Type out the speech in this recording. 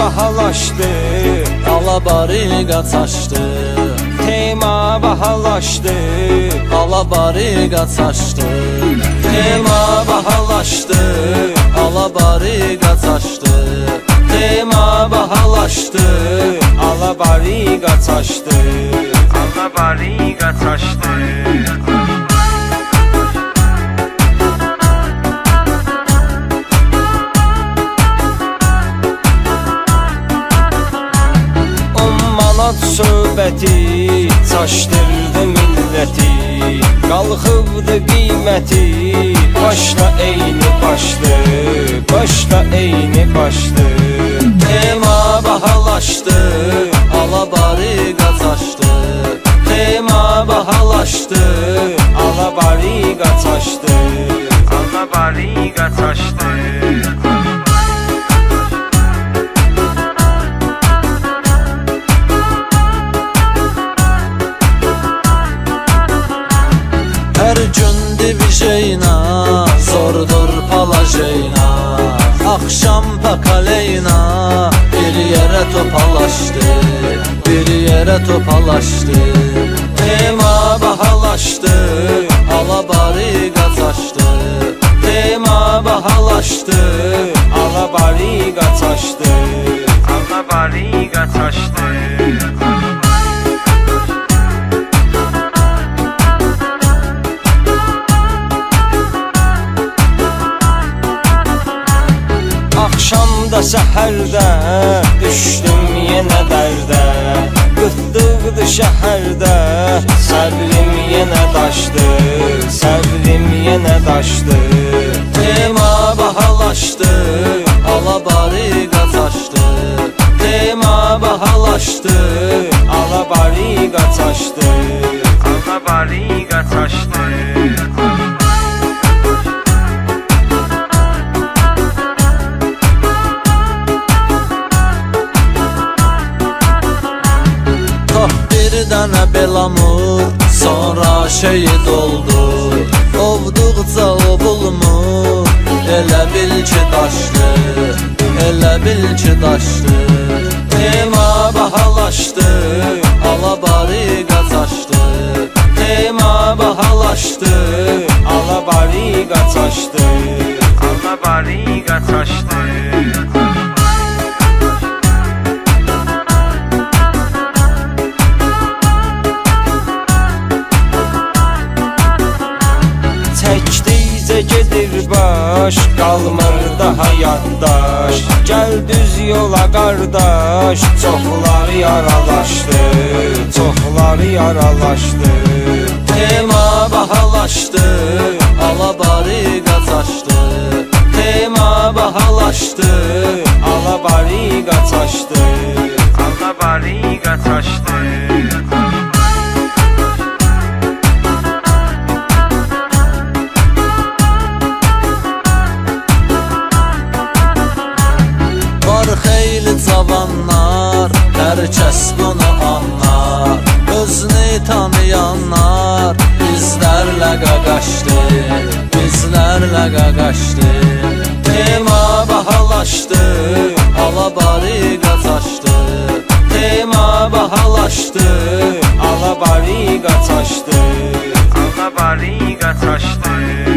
bahalaşdı, Alabariga saçdı, tema bahalaşdı, alabariga saçdı, tema bahalaşdı, alabariga saçdı, tema bahalaşdı, alabariga taşdı, alabariga taşdı. Söhbəti çaşdırdı milləti, qalxıbdı qiyməti, başla eyni başdı, başla eyni başdı. tema bahalaşdı, alabariga saçdı, Tema bahalaşdı, alabariga taşdı, alabariga taşdı. Hər gün divijeyna, zordur palajeyna, akşam pakaleyna, bir yere topalaşdı, bir yere topalaşdı. Tema bahalaşdı, Alabariga saçdı, tema bahalaşdı, alabariga taşdı, alabariga taşdı. Akşamda səhərdə düşdüm yenə dərdə, qıtdıqdı şəhərdə, səbrim yenə daşdı, səbrim yenə daşdı. tema bahalaşdı, alabariga saçdı, Tema bahalaşdı, alabariga taşdı, alabariga taşdı. bir dənə belamur, sonra şehit oldu. Ovduqca ovulmur, elə bil ki daşdı, elə bil ki daşdı. Tema bahalaşdı, Alabariga saçdı, tema bahalaşdı, alabariga taşdı, alabariga taşdı. Təkdicə gedir baş, qalmır daha yaddaş. Gəl düz yola qardaş, çoxlar yaralaşdı, çoxlar yaralaşdı. tema bahalaşdı, alabariga saçdı, Tema bahalaşdı, alabariga taşdı, alabariga taşdı. var xeyli cavanlar, hər kəs bunu anlar, özünü tanıyanlar, bizlərlə qaqaşdı, bizlərlə qaqaşdı. Tema bahalaşdı, Alabariga saçdı, tema bahalaşdı, alabariga taşdı, alabariga taşdı.